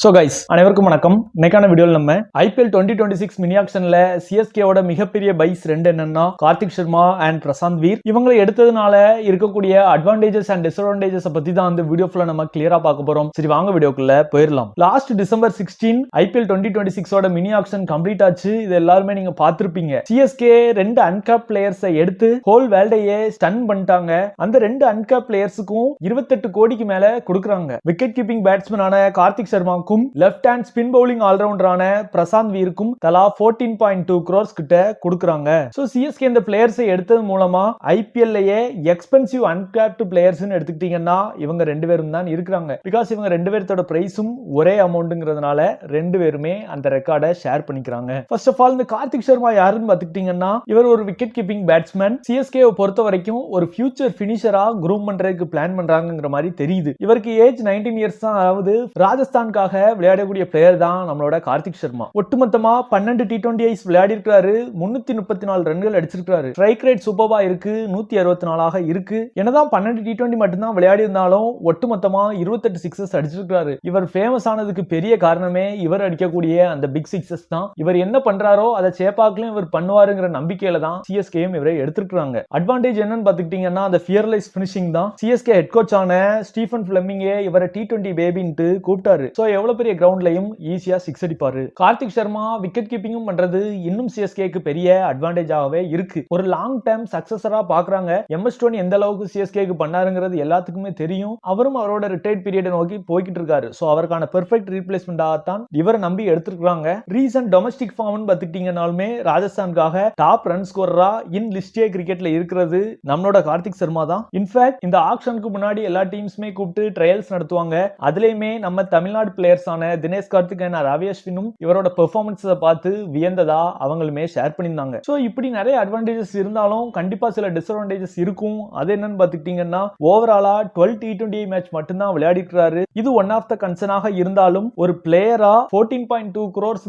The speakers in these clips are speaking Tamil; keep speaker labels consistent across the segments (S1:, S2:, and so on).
S1: சோ கைஸ் அனைவருக்கும் வணக்கம். இன்னைக்கான வீடியோல நம்ம ஐபிஎல் 2026 மினி ஆக்ஷன்ல சிஎஸ்கேவோட மிகப்பெரிய பைஸ் ரெண்டு என்னன்னா கார்த்திக் சர்மா அண்ட் பிரசாந்த் வீர். இவங்களை எடுத்ததுனால இருக்கக்கூடிய அட்வான்டேஜஸ் அண்ட் டிஸ்அட்வான்டேஜஸ் பத்தி தான் இந்த வீடியோ ஃபுல்லா நம்ம கிளியரா பார்க்க போறோம். சரி வாங்க வீடியோக்குள்ள போயிடலாம். Last December 16 IPL 2026 mini action complete ஆச்சு. இது எல்லாருமே நீங்க பார்த்திருப்பீங்க. சிஎஸ்கே ரெண்டு அன்கேப் பிளேயர்ஸை எடுத்து ஹோல் வேர்ல்டையே ஸ்டன் பண்ணிட்டாங்க. அந்த ரெண்டு அன்கேப் பிளேயர்ஸுக்கும் 28 கோடிக்கு மேல கொடுக்குறாங்க. விக்கெட் கீப்பிங் பேட்ஸ்மேனான Karthik Sharma left hand spin bowling ஆல்ரவுண்டரான பிரசாந்த் வீருக்கும் தலா 14.2 crores கிட்ட கொடுக்கறாங்க. சோ சிஎஸ்கே இந்த பிளேயர்ஸை எடுத்தது மூலமா ஐபிஎல்லையே எக்ஸ்பென்சிவ் அன்கேப்டு பிளேயர்ஸ் எடுத்துக்கிட்டீங்கன்னா இவங்க ரெண்டு பேரும் தான் இருக்கிறாங்க. பிகாஸ் இவங்க ரெண்டு பேர்த்தோட பிரைஸும் ஒரே அமௌண்ட்ங்கிறதுனால ரெண்டு பேருமே அந்த ரெக்கார்டை ஷேர் பண்ணிக்கிறாங்க. ஃபர்ஸ்ட் ஆஃப் ஆல் இந்த கார்த்திக் சர்மா யாருன்னு பாத்துக்கிட்டீங்கன்னா இவர் ஒரு விக்கெட் கீப்பிங் பேட்ஸ்மேன். சிஎஸ்கே பொறுத்த வரைக்கும் ஒரு ஃபியூச்சர் பினிஷரா குரூம் பண்றதுக்கு பிளான் பண்றாங்கிற மாதிரி தெரியுது. இவருக்கு ஏஜ் 19 இயர்ஸ் தான் ஆகுது. ராஜஸ்தான்காக விளையாடக்கூடிய பிளேயர் தான் நம்மளோட கார்த்திக் சர்மா. ஒட்டுமொத்தமா 12 T20 ஐஸ் விளையாடி இருக்காரு. 334 ரன்கள் அடிச்சிருக்காரு. ஸ்ட்ரைக் ரேட் சூப்பர்வா இருக்கு. 164 ஆக இருக்கு. என்னதான் 12 T20 மட்டும்தான் விளையாடி இருந்தாலும் ஒட்டுமொத்தமா 28 சிக்ஸஸ் அடிச்சிருக்காரு. இவர் ஃபேமஸ் ஆனதுக்கு பெரிய காரணமே இவர் அடிக்கக்கூடிய அந்த பிக் சிக்ஸஸ் தான். இவர் என்ன பண்றாரோ அதை சேப்பாக்லயும் இவர் பண்ணுவாருங்கிற நம்பிக்கையில தான் சிஎஸ்கேயும் இவரை எடுத்துருக்காங்க. அட்வான்டேஜ் என்னன்னு பாத்துக்கிட்டீங்கன்னா அந்த ஃபியர்லெஸ் பினிஷிங் தான். சிஎஸ்கே ஹெட் கோச் ஆன ஸ்டீஃபன் பிளெமிங்கே இவரை T20 பேபின்ட்டு கூப்பிட்டாரு. சோ எவ்வளவு பெரிய கிரவுண்ட்லயும் ஈஸியா சிக்ஸ் அடிப்பாரு. கார்த்திக் சர்மா விக்கெட் கீப்பிங்கும் பண்றது இன்னும் சிஎஸ்கேக்கு பெரிய அட்வான்டேஜாவே இருக்கு. ஒரு லாங் டைம் சக்சஸரா பாக்குறாங்க. எம்எஸ் டோனி எந்த அளவுக்கு சிஎஸ்கேக்கு பண்ணாருங்கிறது எல்லாத்துக்குமே தெரியும். அவரும் அவரோட ரிட்டையர்ட் பீரியட் நோக்கி போய்கிட்டு இருக்காரு. சோ அவருக்கான பெர்ஃபெக்ட் ரீப்ளேஸ்மெண்டாக தான் இவரை நம்பி எடுத்துருக்காங்க. ரீசன்ட் டொமஸ்டிக் ஃபார்ம் பாத்துக்கிட்டீங்கனாலுமே ராஜஸ்தான்காக டாப் ரன் ஸ்கோரரா இன் லிஸ்டே கிரிக்கெட்ல இருக்கிறது நம்மளோட கார்த்திக் சர்மா தான். இன்ஃபேக்ட் இந்த ஆக்ஷனுக்கு முன்னாடி எல்லா டீம்ஸுமே கூப்பிட்டு ட்ரையல்ஸ் நடத்துவாங்க. அதுலயுமே நம்ம தமிழ்நாடு பிளேயர்ஸ் தினேஷ் கார்த்திக் ரவி அஸ்வினும் இவரோட பெர்ஃபார்மன்ஸ் பார்த்து வியந்ததா அவங்களுமே ஷேர் பண்ணியிருந்தாங்க. சோ இப்படி நிறைய அட்வான்டேஜஸ் இருந்தாலும் கண்டிப்பா சில டிஸ்அட்வான்டேஜஸ் இருக்கும். அது என்னன்னு பாத்துக்கிட்டீங்கன்னா ஓவராலா 12 T20 மேட்ச் மட்டும்தான் விளையாடி இருக்காரு. இது ஒன் ஆஃப் த கன்சர்னாக இருந்தாலும் ஒரு பிளேயரா 14.2 crores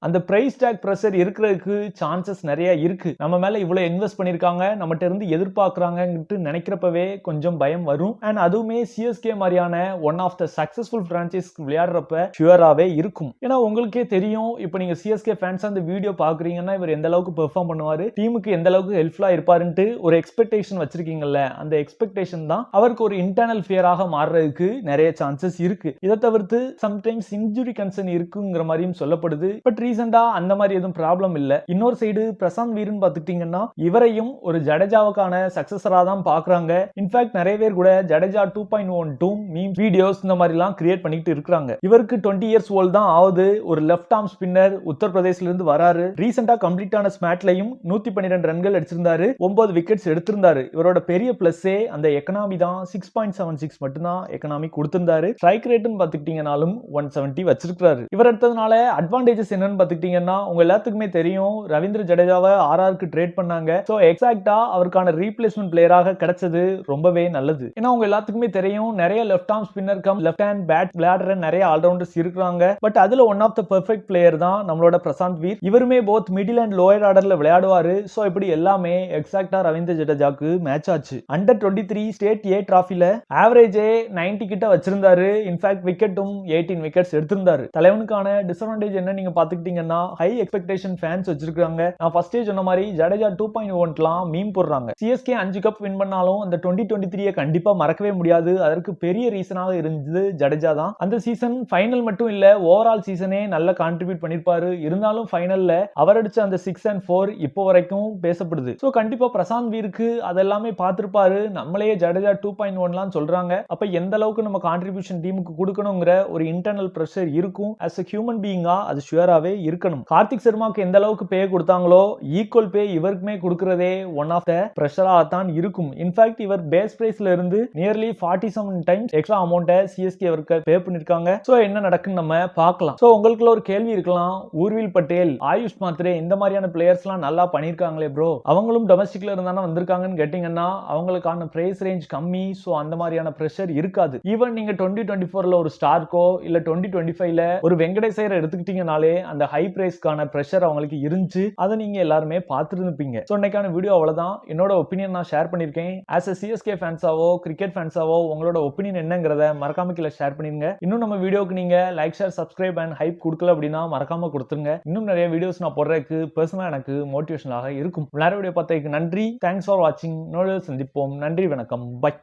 S1: அந்த பிரைஸ் டாக் பிரஷர் இருக்கிறதுக்கு சான்சஸ் நிறைய இருக்கு. நம்ம மேல இவ்வளவு இன்வெஸ்ட் பண்ணிருக்காங்க, நம்மகிட்ட இருந்து எதிர்பார்க்கறாங்க நினைக்கிறப்பவே கொஞ்சம் பயம் வரும். அண்ட் அதுவுமே சிஎஸ்கே மாதிரியான one of the successful franchise விளையாடுறப்ப ஷுவராவே இருக்கும். ஏன்னா உங்களுக்கே தெரியும், இப்போ நீங்க சிஎஸ்கே ஃபேன்ஸ் அந்த வீடியோ பாக்குறீங்கன்னா இவர் எந்த அளவுக்கு பெர்ஃபார்ம் பண்ணுவாரு, டீமுக்கு எந்த அளவுக்கு ஹெல்ப்ஃபுல்லா இருப்பாருன்னு ஒரு எக்ஸ்பெக்டேஷன் வச்சிருக்கீங்கல்ல, அந்த எக்ஸ்பெக்டேஷன் தான் அவருக்கு ஒரு இன்டர்னல் ஃபியராக மாறுறதுக்கு நிறைய சான்சஸ் இருக்கு. இதை தவிர்த்து சம்டைம்ஸ் இன்ஜுரி கன்சர்ன் இருக்குங்கிற மாதிரியும் சொல்லப்படுது. பட் ரீசெண்டா அந்த மாதிரி எதுவும் ப்ராப்ளம் இல்ல. இன்னொரு சைடு பிரசாந்த் வீரன் பாத்துக்கிட்டீங்கன்னா இவரையும் ஒரு ஜடேஜாவுக்கான சக்சஸரா தான் பாக்குறாங்க. இன்ஃபேக்ட் நிறைய பேர் கூட ஜடேஜா 2.12 மீம் வீடியோஸ் இந்த மாதிரி எல்லாம் கிரியேட் பண்ணிட்டு இருக்காங்க. இவருக்கு 20 இயர்ஸ் ஓல்ட் தான் ஆகுது. ஒரு லெஃப்ட் ஆர்ம் ஸ்பின்னர் உத்தரப்பிரதேசல இருந்து வராரு. ரீசெண்டா கம்ப்ளீட் ஆன ஸ்மேட்லயும் 112 ரன்கள் அடிச்சிருந்தாரு. 9 விக்கெட்ஸ் எடுத்திருந்தாரு. இவரோட பெரிய பிளஸ்ஸே அந்த எக்கனாமி தான். 6.76 மட்டும் தான் எக்கனாமி கொடுத்திருந்தாரு. ஸ்ட்ரைக் ரேட்னு பாத்துக்கிட்டீங்கனாலும் 170 வச்சிருக்காரு. இவர் எடுத்ததுனால அட்வான்டேஜஸ் என்னன்னு பாத்துக்கிட்டீங்கன்னா உங்க எல்லாத்துக்குமே தெரியும், ரவீந்திர ஜடேஜாவை ஆர்ஆருக்கு ட்ரேட் பண்ணாங்க. சோ எக்ஸாக்ட்டா அவருக்கான ரீப்ளேஸ்மெண்ட் பிளேயராக கிடைச்சது ரொம்பவே நல்லது. ஏன்னா உங்க எல்லாத்துக்குமே தெரியும் நிறைய left arm spinner cum left hand bat விளையாடுற நிறைய ஆல்ரவுண்டர்ஸ் இருக்காங்க. பட் அதுல one of the perfect player தான் நம்மளோட பிரசாந்த் வீர். இவருமே போத் மிடில் அண்ட் லோயர் ஆர்டர்ல விளையாடுவாரு. சோ இப்படி எல்லாமே எக்ஸாக்ட்டா ரவீந்திர ஜடேஜாக்கு மேட்ச் ஆச்சு. அண்டர் 23 ஸ்டேட் ஏ டிராஃபில ஆவரேஜே 90 கிட்ட வச்சிருந்தாரு. இன்ஃபேக்ட் விக்கெட்டும் 18 விக்கெட்ஸ் எடுத்திருந்தாரு. தலைவனுக்கான டிஸ்அட்வான்டேஜ் என்ன நீங்க பாத்துக்கிட்டீங்கன்னா ஹை எக்ஸ்பெக்டேஷன் ஃபேன்ஸ் வச்சிருக்காங்க. நான் ஃபர்ஸ்டே சொன்ன மாதிரி ஜடேஜா 2.1 மீம் போடுறாங்க. சிஎஸ்கே 5 கப் வின் பண்ணாலும் அந்த 2023 கண்டிப்பா மறக்கவே முடியாது. அதற்கு பெரிய ரீசனாக இருந்தது ஜடேஜா தான். அந்த சீசன் ஃபைனல் மட்டும் இல்ல, ஓவரால் சீசனே நல்ல கான்ட்ரிபியூட் பண்ணிருப்பாரு. இருந்தாலும் ஃபைனல்ல அவர் அடிச்ச அந்த 6 and 4 இப்போ வரைக்கும் பேசப்படுது. சோ கண்டிப்பா பிரசாந்த் வீருக்கு அதெல்லாமே பார்த்திருப்பாரு. நம்மளே ஜடேஜா 2.1 சொல்றாங்க. அப்ப எந்த அளவுக்கு நம்ம கான்ட்ரிபியூஷன் டீமுக்கு கொடுக்கணுங்கிற ஒரு இன்டர்னல் பிரஷர் இருக்கும். as a ஹியூமன் பீயிங்கா அது ஷுவராவே இருக்கணும். கார்த்திக் சர்மாக்கு எந்த அளவுக்கு பே கொடுத்தாங்களோ ஈக்குவல் பே இவருக்குமே கொடுக்கறதே ஒன் ஆஃப் த பிரஷரா தான் இருக்கும். இன்ஃபேக்ட் இவர் பேஸ் பிரைஸ்ல இருந்து நியர்லி 47 டைம்ஸ் எக்ஸ்ட்ரா அமௌண்ட்டை சிஎஸ்கே அவருக்கு பே பண்ணிருக்காங்க. சோ என்ன நடக்குன்னு நம்ம பார்க்கலாம். சோ உங்களுக்குள்ள ஒரு கேள்வி இருக்கலாம், ஊர்வில் பட்டேல், ஆயுஷ் மாத்ரே இந்த மாதிரியான பிளேயர்ஸ் எல்லாம் நல்லா பண்ணிருக்காங்களே ப்ரோ, அவங்களும் டொமஸ்டிக்ல இருந்தானே வந்திருக்காங்கன்னு கேட்டீங்கன்னா அவங்களுக்கான பிரைஸ் ரேஞ்ச் கம்மி. சோ அந்த மாதிரியான பிரஷர் இருக்காது. ஈவன் நீங்க 2024ல ஒரு ஸ்டார்க்கோ இல்ல 2025ல ஒரு வெங்கடேசையர் எடுத்துக்கிட்டீங்கனாலே அந்த ஹை பிரைஸ்க்கான பிரஷர் அவங்களுக்கு இருந்துச்சு. அதை நீங்க எல்லாருமே பார்த்துருப்பீங்க. சோ இன்னைக்கான வீடியோ அவ்வளவுதான். என்னோட ஒப்பீனியன் நான் ஷேர் பண்ணிருக்கேன். as a சிஎஸ்கே ஃபேன்ஸாவோ கிரிக்கெட் ஃபேன்ஸாவோ உங்களோட ஒப்பீனியன் என்னங்கிறத மறக்காம கீழே ஷேர் பண்ணிருங்க. இன்னும் நம்ம வீடியோக்கு வீடியோக்கு நீங்க like share subscribe and hype கொடுக்கல அப்படின்னா மறக்காம கொடுத்துருங்க. இன்னும் நிறைய வீடியோஸ் நான் போடுறதுக்கு பர்சனலா எனக்கு மோட்டிவேஷனாக இருக்கும். நிறைய வீடியோ பார்த்ததுக்கு நன்றி. தேங்க்ஸ் ஃபார் வாட்சிங். இன்னொரு சந்திப்போம். நன்றி, வணக்கம், பை.